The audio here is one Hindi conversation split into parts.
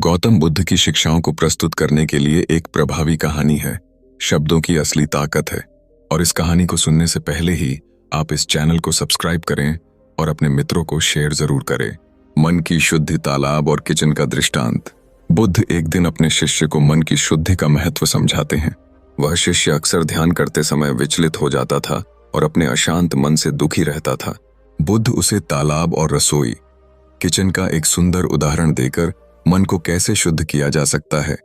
गौतम बुद्ध की शिक्षाओं को प्रस्तुत करने के लिए एक प्रभावी कहानी है। शब्दों की असली ताकत है। और इस कहानी को सुनने से पहले ही आप इस चैनल को सब्सक्राइब करें और अपने मित्रों को शेयर जरूर करें। मन की शुद्धि, तालाब और किचन का दृष्टांत। बुद्ध एक दिन अपने शिष्य को मन की शुद्धि का महत्व समझाते हैं। वह शिष्य अक्सर ध्यान करते समय विचलित हो जाता था और अपने अशांत मन से दुखी रहता था। बुद्ध उसे तालाब और रसोई, किचन का एक सुंदर उदाहरण देकर मन को कैसे शुद्ध किया जा सकता है,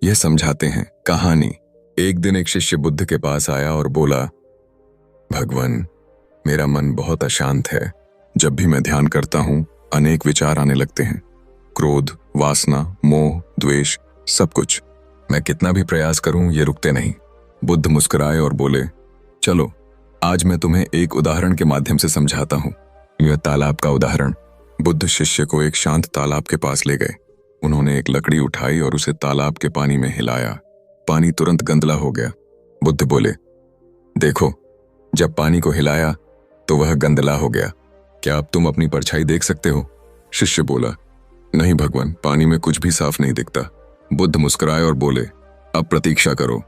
यह समझाते हैं। कहानी। एक दिन एक शिष्य बुद्ध के पास आया और बोला, भगवान, मेरा मन बहुत अशांत है। जब भी मैं ध्यान करता हूं, अनेक विचार आने लगते हैं। क्रोध, वासना, मोह, द्वेष, सब कुछ। मैं कितना भी प्रयास करूं, ये रुकते नहीं। बुद्ध मुस्कुराए और बोले, चलो आज मैं तुम्हें एक उदाहरण के माध्यम से समझाता हूं। यह तालाब का उदाहरण। बुद्ध शिष्य को एक शांत तालाब के पास ले गए। उन्होंने एक लकड़ी उठाई और उसे तालाब के पानी में हिलाया। पानी तुरंत गंदला हो गया। बुद्ध बोले, देखो, जब पानी को हिलाया तो वह गंदला हो गया। क्या अब तुम अपनी परछाई देख सकते हो? शिष्य बोला, नहीं भगवान, पानी में कुछ भी साफ नहीं दिखता। बुद्ध मुस्कुराए और बोले, अब प्रतीक्षा करो।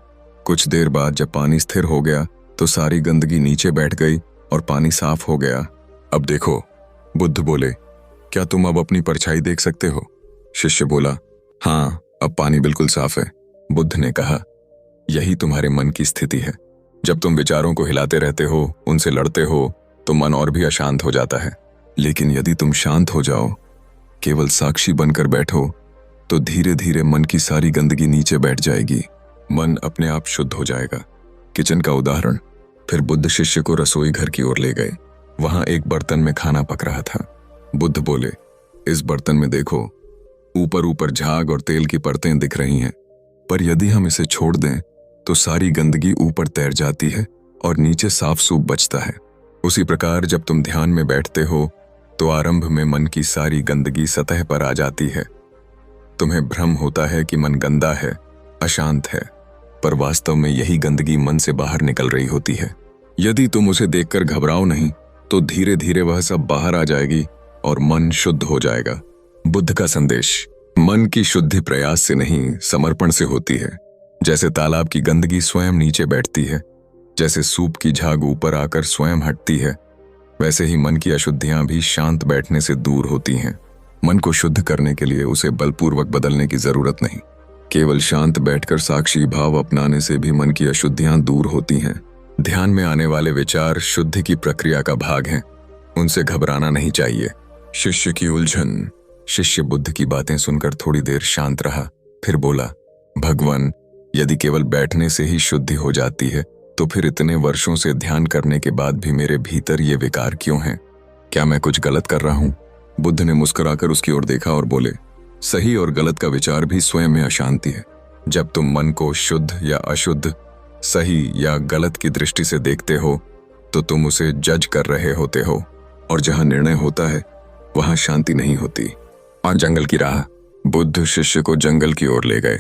कुछ देर बाद जब पानी स्थिर हो गया तो सारी गंदगी नीचे बैठ गई और पानी साफ हो गया। अब देखो। बुद्ध बोले, क्या तुम अब अपनी परछाई देख सकते हो? शिष्य बोला, हाँ, अब पानी बिल्कुल साफ है। बुद्ध ने कहा, यही तुम्हारे मन की स्थिति है। जब तुम विचारों को हिलाते रहते हो, उनसे लड़ते हो, तो मन और भी अशांत हो जाता है। लेकिन यदि तुम शांत हो जाओ, केवल साक्षी बनकर बैठो, तो धीरे धीरे मन की सारी गंदगी नीचे बैठ जाएगी। मन अपने आप शुद्ध हो जाएगा। किचन का उदाहरण। फिर बुद्ध शिष्य को रसोई घर की ओर ले गए। वहां एक बर्तन में खाना पक रहा था। बुद्ध बोले, इस बर्तन में देखो, ऊपर ऊपर झाग और तेल की परतें दिख रही हैं, पर यदि हम इसे छोड़ दें तो सारी गंदगी ऊपर तैर जाती है और नीचे साफ सूफ बचता है। उसी प्रकार जब तुम ध्यान में बैठते हो तो आरंभ में मन की सारी गंदगी सतह पर आ जाती है। तुम्हें भ्रम होता है कि मन गंदा है, अशांत है, पर वास्तव में यही गंदगी मन से बाहर निकल रही होती है। यदि तुम उसे देखकर घबराओ नहीं तो धीरे धीरे वह सब बाहर आ जाएगी और मन शुद्ध हो जाएगा। बुद्ध का संदेश। मन की शुद्धि प्रयास से नहीं, समर्पण से होती है। जैसे तालाब की गंदगी स्वयं नीचे बैठती है, जैसे सूप की झाग ऊपर आकर स्वयं हटती है, वैसे ही मन की अशुद्धियां भी शांत बैठने से दूर होती हैं। मन को शुद्ध करने के लिए उसे बलपूर्वक बदलने की जरूरत नहीं। केवल शांत बैठकर साक्षी भाव अपनाने से भी मन की अशुद्धियां दूर होती हैं। ध्यान में आने वाले विचार शुद्धि की प्रक्रिया का भाग हैं। उनसे घबराना नहीं चाहिए। शिष्य की उलझन। शिष्य बुद्ध की बातें सुनकर थोड़ी देर शांत रहा, फिर बोला, भगवान, यदि केवल बैठने से ही शुद्धि हो जाती है तो फिर इतने वर्षों से ध्यान करने के बाद भी मेरे भीतर ये विकार क्यों हैं? क्या मैं कुछ गलत कर रहा हूं? बुद्ध ने मुस्कुराकर उसकी ओर देखा और बोले, सही और गलत का विचार भी स्वयं में अशांति है। जब तुम मन को शुद्ध या अशुद्ध, सही या गलत की दृष्टि से देखते हो तो तुम उसे जज कर रहे होते हो, और जहां निर्णय होता है वहां शांति नहीं होती। और जंगल की राह। बुद्ध शिष्य को जंगल की ओर ले गए।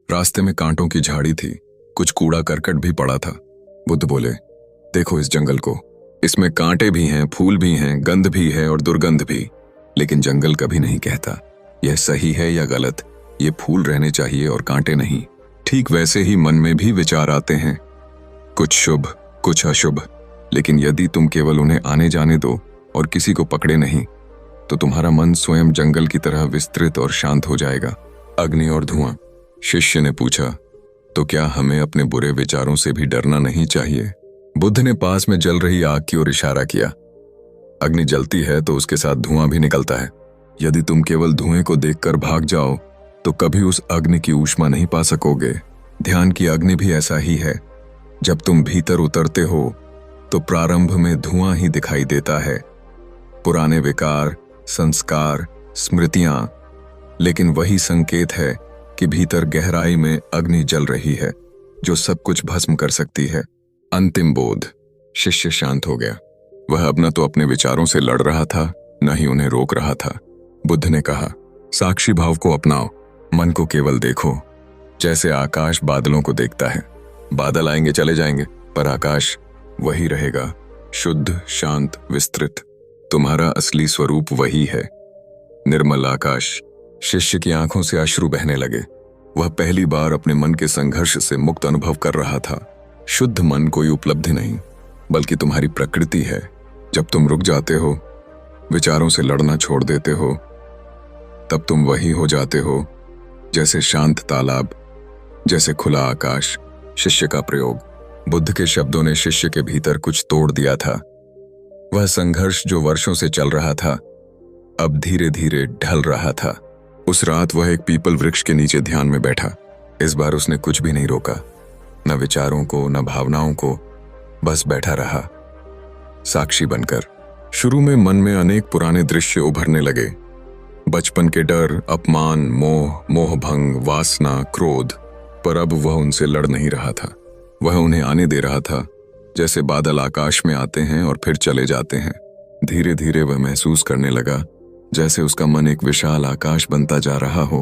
रास्ते में कांटों की झाड़ी थी, कुछ कूड़ा करकट भी पड़ा था। बुद्ध बोले, देखो इस जंगल को, इसमें कांटे भी हैं, फूल भी हैं, गंध भी है और दुर्गंध भी। लेकिन जंगल कभी नहीं कहता यह सही है या गलत, ये फूल रहने चाहिए और कांटे नहीं। ठीक वैसे ही मन में भी विचार आते हैं, कुछ शुभ, कुछ अशुभ। लेकिन यदि तुम केवल उन्हें आने जाने दो और किसी को पकड़े नहीं, तो तुम्हारा मन स्वयं जंगल की तरह विस्तृत और शांत हो जाएगा। अग्नि और धुआं। शिष्य ने पूछा, तो क्या हमें अपने बुरे विचारों से भी डरना नहीं चाहिए? बुद्ध ने पास में जल रही आग की ओर इशारा किया। अग्नि जलती है तो उसके साथ धुआं भी निकलता है। यदि तुम केवल धुएं को देखकर भाग जाओ तो कभी उस अग्नि की ऊष्मा नहीं पा सकोगे। ध्यान की अग्नि भी ऐसा ही है। जब तुम भीतर उतरते हो तो प्रारंभ में धुआं ही दिखाई देता है, पुराने विकार, संस्कार, स्मृतियां। लेकिन वही संकेत है कि भीतर गहराई में अग्नि जल रही है जो सब कुछ भस्म कर सकती है। अंतिम बोध। शिष्य शांत हो गया। वह अब न तो अपने विचारों से लड़ रहा था, न ही उन्हें रोक रहा था। बुद्ध ने कहा, साक्षी भाव को अपनाओ। मन को केवल देखो, जैसे आकाश बादलों को देखता है। बादल आएंगे चले जाएंगे, पर आकाश वही रहेगा, शुद्ध, शांत, विस्तृत। तुम्हारा असली स्वरूप वही है। निर्मल आकाश, शिष्य की आंखों से अश्रु बहने लगे। वह पहली बार अपने मन के संघर्ष से मुक्त अनुभव कर रहा था। शुद्ध मन कोई उपलब्धि नहीं, बल्कि तुम्हारी प्रकृति है। जब तुम रुक जाते हो, विचारों से लड़ना छोड़ देते हो, तब तुम वही हो जाते हो, जैसे शांत तालाब, जैसे खुला आकाश। शिष्य का प्रयोग। बुद्ध के शब्दों ने शिष्य के भीतर कुछ तोड़ दिया था। वह संघर्ष जो वर्षों से चल रहा था, अब धीरे धीरे ढल रहा था। उस रात वह एक पीपल वृक्ष के नीचे ध्यान में बैठा। इस बार उसने कुछ भी नहीं रोका, न विचारों को, न भावनाओं को, बस बैठा रहा, साक्षी बनकर। शुरू में मन में अनेक पुराने दृश्य उभरने लगे। बचपन के डर, अपमान, मोह, मोहभंग, वासना, क्रोध। पर अब वह उनसे लड़ नहीं रहा था। वह उन्हें आने दे रहा था, जैसे बादल आकाश में आते हैं और फिर चले जाते हैं। धीरे धीरे वह महसूस करने लगा जैसे उसका मन एक विशाल आकाश बनता जा रहा हो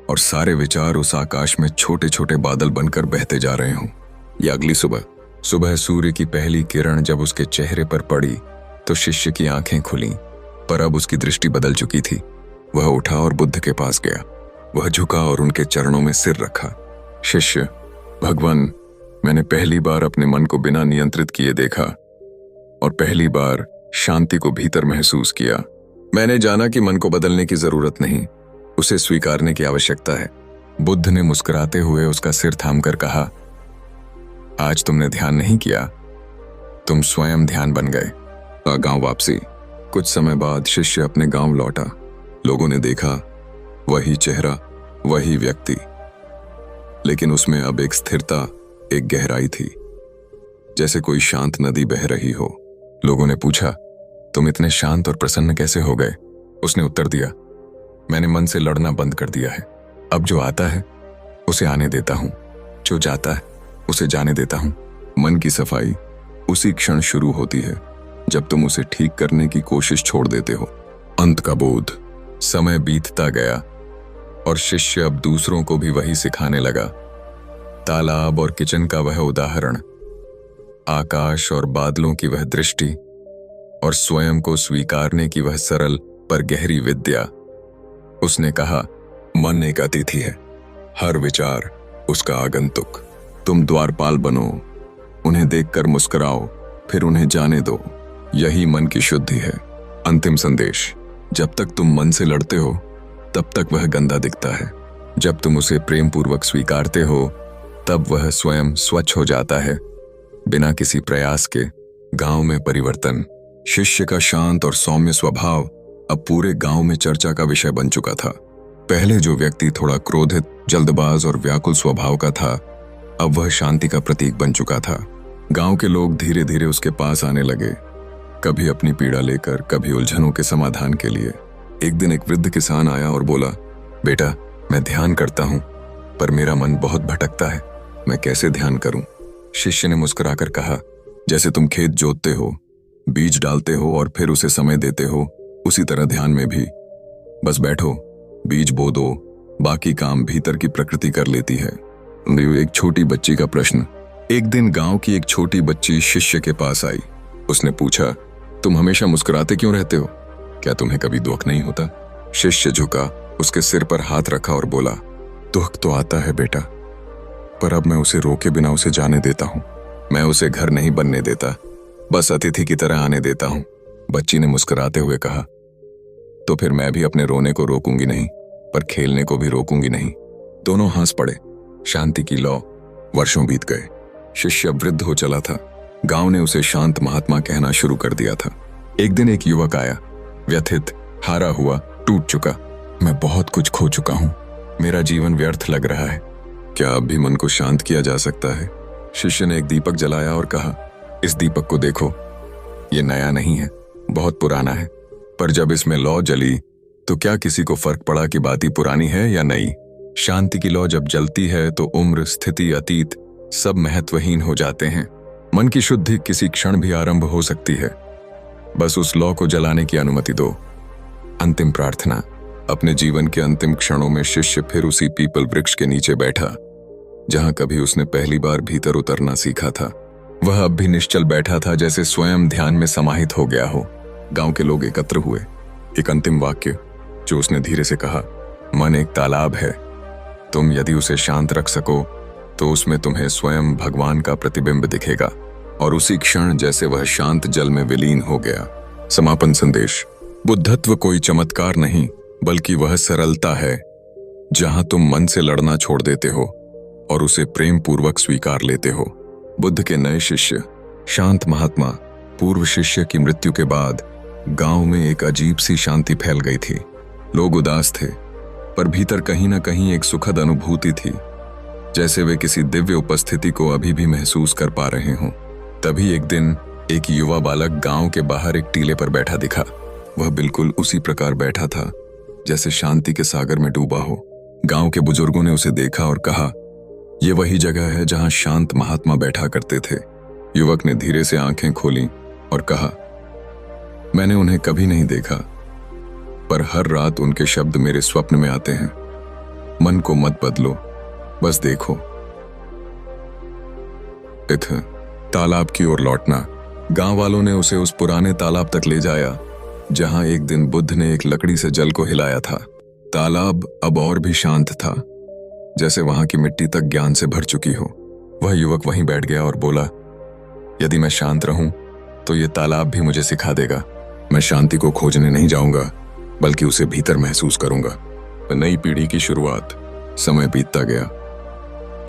और सारे विचार उस आकाश में छोटे छोटे बादल बनकर बहते जा रहे हों। या अगली सुबह सूर्य की पहली किरण जब उसके चेहरे पर पड़ी तो शिष्य की आंखें खुलीं, पर अब उसकी दृष्टि बदल चुकी थी। वह उठा और बुद्ध के पास गया। वह झुका और उनके चरणों में सिर रखा। शिष्य, भगवान, मैंने पहली बार अपने मन को बिना नियंत्रित किए देखा और पहली बार शांति को भीतर महसूस किया। मैंने जाना कि मन को बदलने की जरूरत नहीं, उसे स्वीकारने की आवश्यकता है। बुद्ध ने मुस्कुराते हुए उसका सिर थामकर कहा, आज तुमने ध्यान नहीं किया, तुम स्वयं ध्यान बन गए। गांव वापसी। कुछ समय बाद शिष्य अपने गांव लौटा। लोगों ने देखा वही चेहरा, वही व्यक्ति, लेकिन उसमें अब एक स्थिरता, एक गहराई थी, जैसे कोई शांत नदी बह रही हो। लोगों ने पूछा, तुम इतने शांत और प्रसन्न कैसे हो गए? उसने उत्तर दिया, मैंने मन से लड़ना बंद कर दिया है। अब जो आता है उसे आने देता हूं, जो जाता है उसे जाने देता हूं। मन की सफाई उसी क्षण शुरू होती है जब तुम उसे ठीक करने की कोशिश छोड़ देते हो। अंत का बोध। समय बीतता गया और शिष्य अब दूसरों को भी वही सिखाने लगा। तालाब और किचन का वह उदाहरण, आकाश और बादलों की वह दृष्टि और स्वयं को स्वीकारने की वह सरल पर गहरी विद्या। उसने कहा, मन एक अतिथि है, हर विचार उसका आगंतुक। तुम द्वारपाल बनो, उन्हें देखकर मुस्कुराओ, फिर उन्हें जाने दो। यही मन की शुद्धि है। अंतिम संदेश, जब तक तुम मन से लड़ते हो तब तक वह गंदा दिखता है। जब तुम उसे प्रेम पूर्वक स्वीकारते हो तब वह स्वयं स्वच्छ हो जाता है, बिना किसी प्रयास के। गांव में परिवर्तन। शिष्य का शांत और सौम्य स्वभाव अब पूरे गांव में चर्चा का विषय बन चुका था। पहले जो व्यक्ति थोड़ा क्रोधित, जल्दबाज और व्याकुल स्वभाव का था, अब वह शांति का प्रतीक बन चुका था। गांव के लोग धीरे धीरे उसके पास आने लगे, कभी अपनी पीड़ा लेकर, कभी उलझनों के समाधान के लिए। एक दिन एक वृद्ध किसान आया और बोला, बेटा, मैं ध्यान करता हूं, पर मेरा मन बहुत भटकता है, मैं कैसे ध्यान करूं? शिष्य ने मुस्कुराकर कहा, जैसे तुम खेत जोतते हो, बीज डालते हो और फिर उसे समय देते हो, उसी तरह ध्यान में भी। बस बैठो, बीज बो दो, बाकी काम भीतर की प्रकृति कर लेती है। एक छोटी बच्ची का प्रश्न। एक दिन गांव की एक छोटी बच्ची शिष्य के पास आई। उसने पूछा, तुम हमेशा मुस्कुराते क्यों रहते हो? क्या तुम्हें कभी दुख नहीं होता? शिष्य झुका, उसके सिर पर हाथ रखा और बोला, दुख तो आता है बेटा, पर अब मैं उसे रोके बिना उसे जाने देता हूं। मैं उसे घर नहीं बनने देता, बस अतिथि की तरह आने देता हूं। बच्ची ने मुस्कुराते हुए कहा, तो फिर मैं भी अपने रोने को रोकूंगी नहीं, पर खेलने को भी रोकूंगी नहीं। दोनों हंस पड़े। शांति की लौ। वर्षों बीत गए। शिष्य वृद्ध हो चला था। गांव ने उसे शांत महात्मा कहना शुरू कर दिया था। एक दिन एक युवक आया, व्यथित, हारा हुआ, टूट चुका। मैं बहुत कुछ खो चुका हूं, मेरा जीवन व्यर्थ लग रहा है। क्या अब भी मन को शांत किया जा सकता है? शिष्य ने एक दीपक जलाया और कहा, इस दीपक को देखो, ये नया नहीं है, बहुत पुराना है, पर जब इसमें लौ जली तो क्या किसी को फर्क पड़ा कि बाती पुरानी है या नई? शांति की लौ जब जलती है तो उम्र, स्थिति, अतीत सब महत्वहीन हो जाते हैं। मन की शुद्धि किसी क्षण भी आरंभ हो सकती है, बस उस लौ को जलाने की अनुमति दो। अंतिम प्रार्थना। अपने जीवन के अंतिम क्षणों में शिष्य फिर उसी पीपल वृक्ष के नीचे बैठा, जहां कभी उसने पहली बार भीतर उतरना सीखा था। वह अब भी निश्चल बैठा था, जैसे स्वयं ध्यान में समाहित हो गया हो। गांव के लोग एकत्र हुए। एक अंतिम वाक्य जो उसने धीरे से कहा, मन एक तालाब है। तुम यदि उसे शांत रख सको तो उसमें तुम्हें स्वयं भगवान का प्रतिबिंब दिखेगा, और उसी क्षण जैसे वह शांत जल में विलीन हो गया। समापन संदेश। बुद्धत्व कोई चमत्कार नहीं, बल्कि वह सरलता है जहां तुम मन से लड़ना छोड़ देते हो और उसे प्रेम पूर्वक स्वीकार लेते हो। बुद्ध के नए शिष्य शांत महात्मा पूर्व शिष्य की मृत्यु के बाद गांव में एक अजीब सी शांति फैल गई थी। लोग उदास थे, पर भीतर कहीं ना कहीं एक सुखद अनुभूति थी, जैसे वे किसी दिव्य उपस्थिति को अभी भी महसूस कर पा रहे हों। तभी एक दिन एक युवा बालक गांव के बाहर एक टीले पर बैठा दिखा। वह बिल्कुल उसी प्रकार बैठा था जैसे शांति के सागर में डूबा हो। गांव के बुजुर्गों ने उसे देखा और कहा, यह वही जगह है जहां शांत महात्मा बैठा करते थे। युवक ने धीरे से आंखें खोली और कहा, मैंने उन्हें कभी नहीं देखा, पर हर रात उनके शब्द मेरे स्वप्न में आते हैं। मन को मत बदलो, बस देखो। तालाब की ओर लौटना। गांव वालों ने उसे उस पुराने तालाब तक ले जाया जहां एक दिन बुद्ध ने एक लकड़ी से जल को हिलाया था। तालाब अब और भी शांत था, जैसे वहां की मिट्टी तक ज्ञान से भर चुकी हो। वह युवक वहीं बैठ गया और बोला, यदि मैं शांत रहूं तो ये तालाब भी मुझे सिखा देगा। मैं शांति को खोजने नहीं जाऊंगा, बल्कि उसे भीतर महसूस करूंगा। नई पीढ़ी की शुरुआत। समय बीतता गया।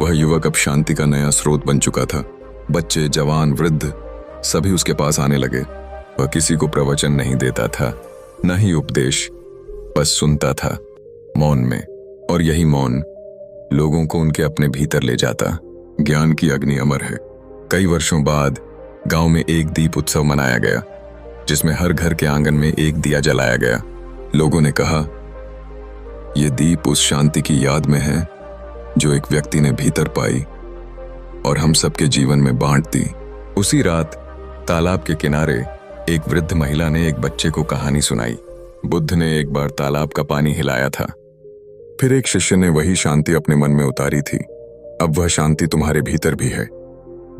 वह युवक अब शांति का नया स्रोत बन चुका था। बच्चे, जवान, वृद्ध सभी उसके पास आने लगे। वह किसी को प्रवचन नहीं देता था, न ही उपदेश, बस सुनता था मौन में, और यही मौन लोगों को उनके अपने भीतर ले जाता। ज्ञान की अग्नि अमर है। कई वर्षों बाद गांव में एक दीप उत्सव मनाया गया, जिसमें हर घर के आंगन में एक दिया जलाया गया। लोगों ने कहा, यह दीप उस शांति की याद में है जो एक व्यक्ति ने भीतर पाई और हम सबके जीवन में बांट दी। उसी रात तालाब के किनारे एक वृद्ध महिला ने एक बच्चे को कहानी सुनाई। बुद्ध ने एक बार तालाब का पानी हिलाया था, फिर एक शिष्य ने वही शांति अपने मन में उतारी थी। अब वह शांति तुम्हारे भीतर भी है,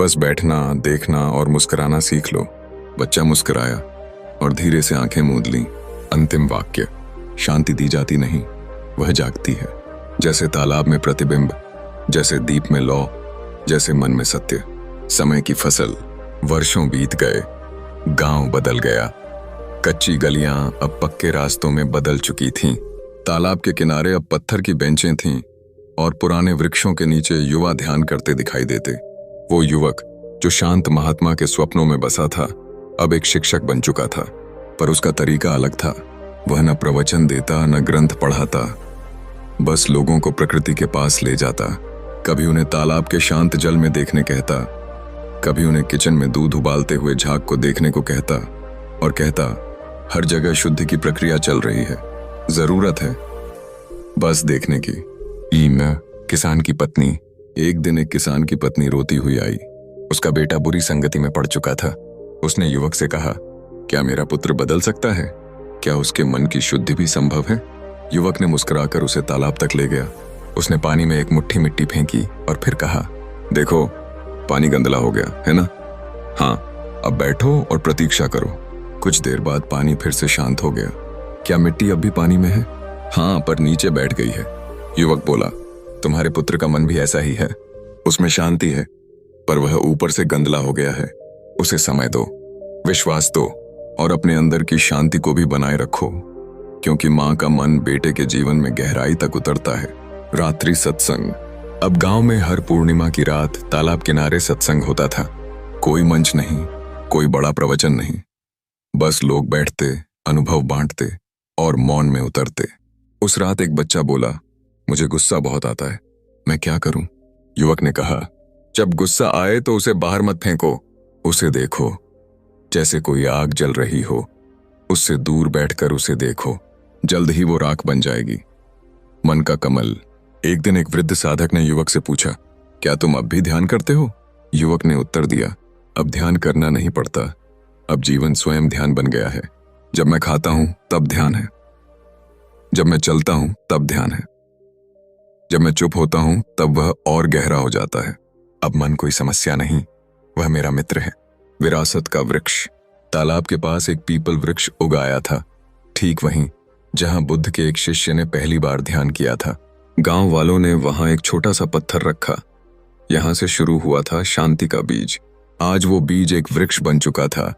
बस बैठना, देखना और मुस्कुराना सीख लो। बच्चा मुस्कुराया और धीरे से आंखें मूंद लीं। अंतिम वाक्य, शांति दी जाती नहीं, वह जागती है। जैसे तालाब में प्रतिबिंब, जैसे दीप में लौ, जैसे मन में सत्य। समय की फसल। वर्षों बीत गए, गांव बदल गया। कच्ची गलियां अब पक्के रास्तों में बदल चुकी थीं। तालाब के किनारे अब पत्थर की बेंचें थीं और पुराने वृक्षों के नीचे युवा ध्यान करते दिखाई देते। वो युवक जो शांत महात्मा के स्वप्नों में बसा था, अब एक शिक्षक बन चुका था, पर उसका तरीका अलग था। वह न प्रवचन देता, न ग्रंथ पढ़ाता, बस लोगों को प्रकृति के पास ले जाता। कभी उन्हें तालाब के शांत जल में देखने कहता, कभी उन्हें किचन में दूध उबालते हुए झाग को देखने को कहता, और कहता, हर जगह शुद्धि की प्रक्रिया चल रही है, जरूरत है बस देखने की। किसान की पत्नी। एक दिन एक किसान की पत्नी रोती हुई आई। उसका बेटा बुरी संगति में पड़ चुका था। उसने युवक से कहा, क्या मेरा पुत्र बदल सकता है? क्या उसके मन की शुद्धि भी संभव है? युवक ने मुस्कुराकर उसे तालाब तक ले गया। उसने पानी में एक मुट्ठी मिट्टी फेंकी और फिर कहा, देखो पानी गंदला हो गया है ना? हाँ, अब बैठो और प्रतीक्षा करो। कुछ देर बाद पानी फिर से शांत हो गया। क्या मिट्टी अब भी पानी में है? हाँ, पर नीचे बैठ गई है। युवक बोला, तुम्हारे पुत्र का मन भी ऐसा ही है। उसमें शांति है, पर वह ऊपर से गंदला हो गया है। उसे समय दो, विश्वास दो, और अपने अंदर की शांति को भी बनाए रखो, क्योंकि माँ का मन बेटे के जीवन में गहराई तक उतरता है। रात्रि सत्संग। अब गांव में हर पूर्णिमा की रात तालाब किनारे सत्संग होता था। कोई मंच नहीं, कोई बड़ा प्रवचन नहीं, बस लोग बैठते, अनुभव बांटते और मौन में उतरते। उस रात एक बच्चा बोला, मुझे गुस्सा बहुत आता है, मैं क्या करूं? युवक ने कहा, जब गुस्सा आए तो उसे बाहर मत फेंको, उसे देखो जैसे कोई आग जल रही हो। उससे दूर बैठकर उसे देखो, जल्द ही वो राख बन जाएगी। मन का कमल। एक दिन एक वृद्ध साधक ने युवक से पूछा, क्या तुम अब भी ध्यान करते हो? युवक ने उत्तर दिया, अब ध्यान करना नहीं पड़ता, अब जीवन स्वयं ध्यान बन गया है। जब मैं खाता हूं तब ध्यान है, जब मैं चलता हूं तब ध्यान है, जब मैं चुप होता हूं तब वह और गहरा हो जाता है। अब मन कोई समस्या नहीं, वह मेरा मित्र है। विरासत का वृक्ष। तालाब के पास एक पीपल वृक्ष उगाया था। ठीक वहीं जहां बुद्ध के एक शिष्य ने पहली बार ध्यान किया था। गांव वालों ने वहां एक छोटा सा पत्थर रखा। यहां से शुरू हुआ था शांति का बीज। आज वो बीज एक वृक्ष बन चुका था,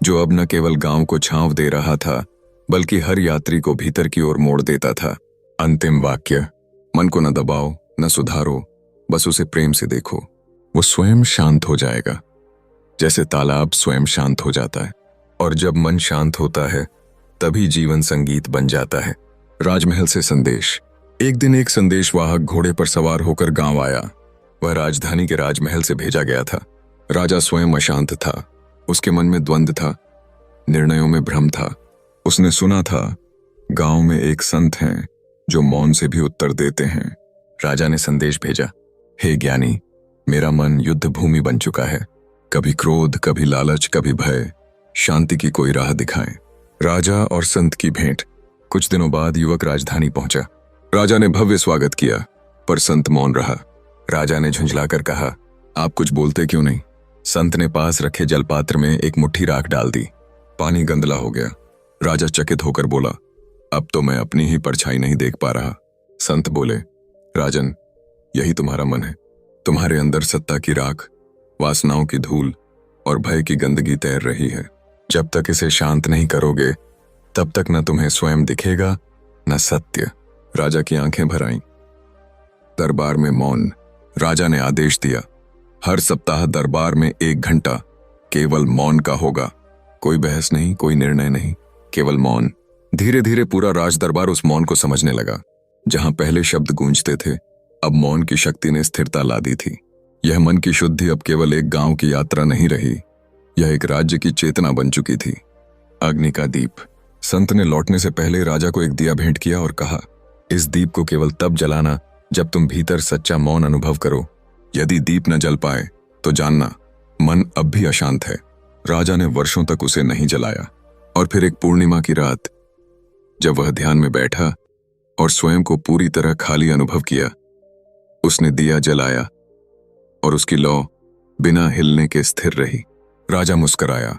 जो अब न केवल गांव को छांव दे रहा था, बल्कि हर यात्री को भीतर की ओर मोड़ देता था। अंतिम वाक्य, मन को न दबाओ, न सुधारो, बस उसे प्रेम से देखो, वो स्वयं शांत हो जाएगा, जैसे तालाब स्वयं शांत हो जाता है। और जब मन शांत होता है, तभी जीवन संगीत बन जाता है। राजमहल से संदेश। एक दिन एक संदेशवाहक घोड़े पर सवार होकर गांव आया। वह राजधानी के राजमहल से भेजा गया था। राजा स्वयं अशांत था। उसके मन में द्वंद्व था, निर्णयों में भ्रम था। उसने सुना था गांव में एक संत हैं जो मौन से भी उत्तर देते हैं। राजा ने संदेश भेजा, हे ज्ञानी, मेरा मन युद्ध भूमि बन चुका है। कभी क्रोध, कभी लालच, कभी भय। शांति की कोई राह दिखाएं। राजा और संत की भेंट। कुछ दिनों बाद युवक राजधानी पहुंचा। राजा ने भव्य स्वागत किया, पर संत मौन रहा। राजा ने झुंझलाकर कहा, आप कुछ बोलते क्यों नहीं? संत ने पास रखे जलपात्र में एक मुट्ठी राख डाल दी। पानी गंदला हो गया। राजा चकित होकर बोला, अब तो मैं अपनी ही परछाई नहीं देख पा रहा। संत बोले, राजन, यही तुम्हारा मन है। तुम्हारे अंदर सत्ता की राख, वासनाओं की धूल और भय की गंदगी तैर रही है। जब तक इसे शांत नहीं करोगे, तब तक न तुम्हें स्वयं दिखेगा, न सत्य। राजा की आंखें भर आईं। दरबार में मौन। राजा ने आदेश दिया, हर सप्ताह दरबार में 1 घंटा केवल मौन का होगा। कोई बहस नहीं, कोई निर्णय नहीं, केवल मौन। धीरे धीरे पूरा राज दरबार उस मौन को समझने लगा। जहां पहले शब्द गूंजते थे, अब मौन की शक्ति ने स्थिरता ला दी थी। यह मन की शुद्धि अब केवल एक गांव की यात्रा नहीं रही, यह एक राज्य की चेतना बन चुकी थी। अग्नि का दीप। संत ने लौटने से पहले राजा को एक दिया भेंट किया और कहा, इस दीप को केवल तब जलाना जब तुम भीतर सच्चा मौन अनुभव करो। यदि दीप न जल पाए तो जानना मन अब भी अशांत है। राजा ने वर्षों तक उसे नहीं जलाया, और फिर एक पूर्णिमा की रात, जब वह ध्यान में बैठा और स्वयं को पूरी तरह खाली अनुभव किया, उसने दिया जलाया और उसकी लौ बिना हिलने के स्थिर रही। राजा मुस्कुराया,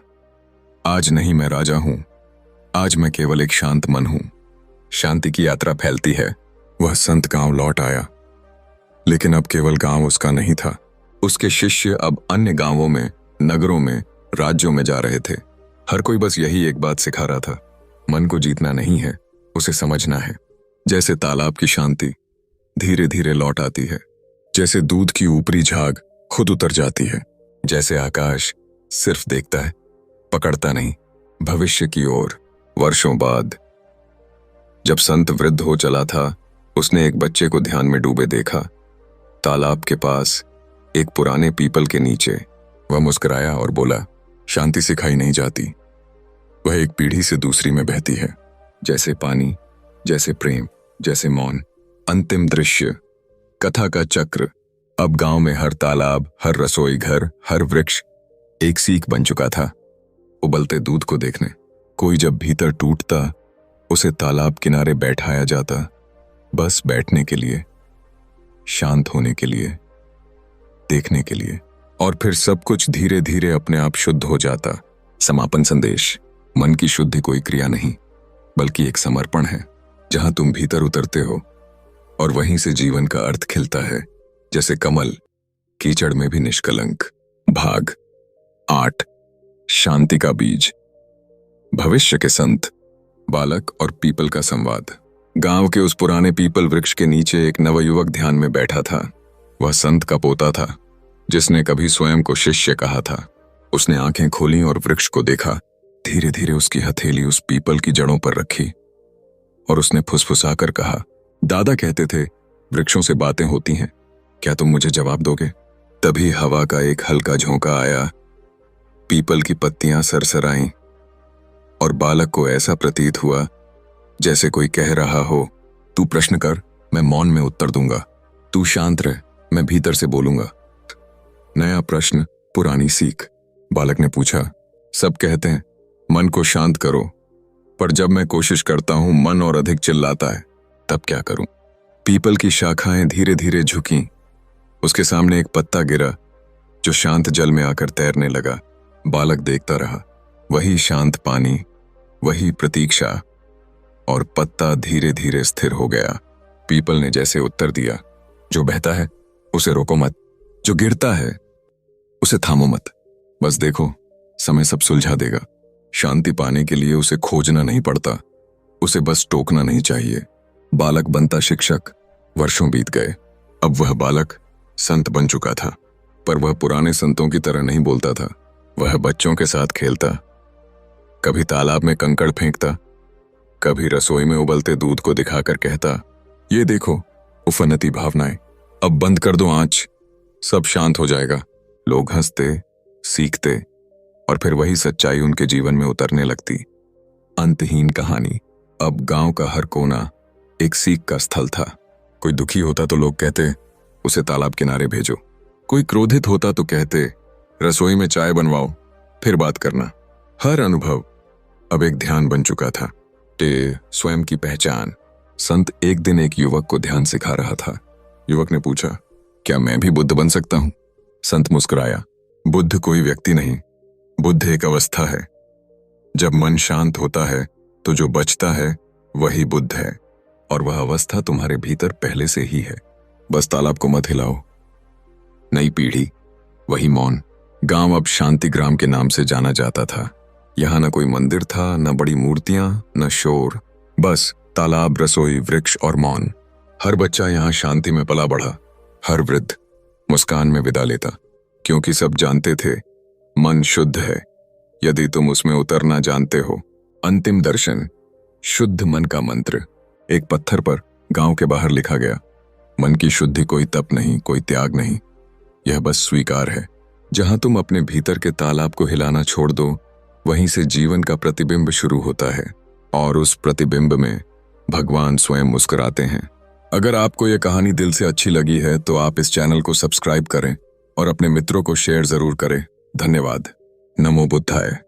आज नहीं मैं राजा हूं, आज मैं केवल एक शांत मन हूं। शांति की यात्रा फैलती है। वह संत गांव लौट आया, लेकिन अब केवल गांव उसका नहीं था। उसके शिष्य अब अन्य गांवों में, नगरों में, राज्यों में जा रहे थे। हर कोई बस यही एक बात सिखा रहा था, मन को जीतना नहीं है, उसे समझना है। जैसे तालाब की शांति धीरे धीरे लौट आती है, जैसे दूध की ऊपरी झाग खुद उतर जाती है, जैसे आकाश सिर्फ देखता है, पकड़ता नहीं। भविष्य की ओर। वर्षों बाद जब संत वृद्ध हो चला था, उसने एक बच्चे को ध्यान में डूबे देखा। तालाब के पास एक पुराने पीपल के नीचे। वह मुस्कुराया और बोला, शांति सिखाई नहीं जाती, वह एक पीढ़ी से दूसरी में बहती है, जैसे पानी, जैसे प्रेम, जैसे मौन। अंतिम दृश्य। कथा का चक्र। अब गांव में हर तालाब, हर रसोई घर, हर वृक्ष एक सीख बन चुका था, उबलते दूध को देखने। कोई जब भीतर टूटता, उसे तालाब किनारे बैठाया जाता, बस बैठने के लिए, शांत होने के लिए, देखने के लिए, और फिर सब कुछ धीरे धीरे अपने आप शुद्ध हो जाता। समापन संदेश। मन की शुद्धि कोई क्रिया नहीं, बल्कि एक समर्पण है, जहां तुम भीतर उतरते हो और वहीं से जीवन का अर्थ खिलता है, जैसे कमल कीचड़ में भी निष्कलंक। भाग 8। शांति का बीज। भविष्य के संत, बालक और पीपल का संवाद। गांव के उस पुराने पीपल वृक्ष के नीचे एक नवयुवक ध्यान में बैठा था। वह संत का पोता था, जिसने कभी स्वयं को शिष्य कहा था। उसने आंखें खोली और वृक्ष को देखा। धीरे धीरे उसकी हथेली उस पीपल की जड़ों पर रखी और उसने फुसफुसाकर कहा, दादा कहते थे वृक्षों से बातें होती हैं, क्या तुम मुझे जवाब दोगे? तभी हवा का एक हल्का झोंका आया, पीपल की पत्तियां सरसराईं और बालक को ऐसा प्रतीत हुआ जैसे कोई कह रहा हो, तू प्रश्न कर, मैं मौन में उत्तर दूंगा। तू शांत रह, मैं भीतर से बोलूंगा। नया प्रश्न, पुरानी सीख। बालक ने पूछा, सब कहते हैं मन को शांत करो, पर जब मैं कोशिश करता हूं मन और अधिक चिल्लाता है, तब क्या करूं? पीपल की शाखाएं धीरे धीरे झुकीं। उसके सामने एक पत्ता गिरा जो शांत जल में आकर तैरने लगा। बालक देखता रहा, वही शांत पानी, वही प्रतीक्षा। और पत्ता धीरे धीरे स्थिर हो गया। पीपल ने जैसे उत्तर दिया, जो बहता है उसे रोको मत, जो गिरता है उसे थामो मत। बस देखो, समय सब सुलझा देगा। शांति पाने के लिए उसे खोजना नहीं पड़ता, उसे बस टोकना नहीं चाहिए। बालक बनता शिक्षक। वर्षों बीत गए। अब वह बालक संत बन चुका था, पर वह पुराने संतों की तरह नहीं बोलता था। वह बच्चों के साथ खेलता, कभी तालाब में कंकड़ फेंकता, कभी रसोई में उबलते दूध को दिखाकर कहता, ये देखो उफनती भावनाएं, अब बंद कर दो आंच, सब शांत हो जाएगा। लोग हंसते, सीखते और फिर वही सच्चाई उनके जीवन में उतरने लगती। अंतहीन कहानी। अब गांव का हर कोना एक सीख का स्थल था। कोई दुखी होता तो लोग कहते, उसे तालाब किनारे भेजो। कोई क्रोधित होता तो कहते, रसोई में चाय बनवाओ, फिर बात करना। हर अनुभव अब एक ध्यान बन चुका था, स्वयं की पहचान। संत एक दिन एक युवक को ध्यान सिखा रहा था। युवक ने पूछा, क्या मैं भी बुद्ध बन सकता हूं? संत मुस्कुराया, बुद्ध कोई व्यक्ति नहीं, बुद्ध एक अवस्था है। जब मन शांत होता है तो जो बचता है वही बुद्ध है, और वह अवस्था तुम्हारे भीतर पहले से ही है। बस तालाब को मत हिलाओ। नई पीढ़ी, वही मौन। गांव अब शांति ग्राम के नाम से जाना जाता था। यहां न कोई मंदिर था, न बड़ी मूर्तियां, न शोर, बस तालाब, रसोई, वृक्ष और मौन। हर बच्चा यहां शांति में पला बढ़ा, हर वृद्ध मुस्कान में विदा लेता, क्योंकि सब जानते थे मन शुद्ध है यदि तुम उसमें उतरना जानते हो। अंतिम दर्शन, शुद्ध मन का मंत्र। एक पत्थर पर गांव के बाहर लिखा गया, मन की शुद्धि कोई तप नहीं, कोई त्याग नहीं, यह बस स्वीकार है। जहां तुम अपने भीतर के तालाब को हिलाना छोड़ दो, वहीं से जीवन का प्रतिबिंब शुरू होता है, और उस प्रतिबिंब में भगवान स्वयं मुस्कुराते हैं। अगर आपको यह कहानी दिल से अच्छी लगी है तो आप इस चैनल को सब्सक्राइब करें और अपने मित्रों को शेयर जरूर करें। धन्यवाद। नमो बुद्धाय।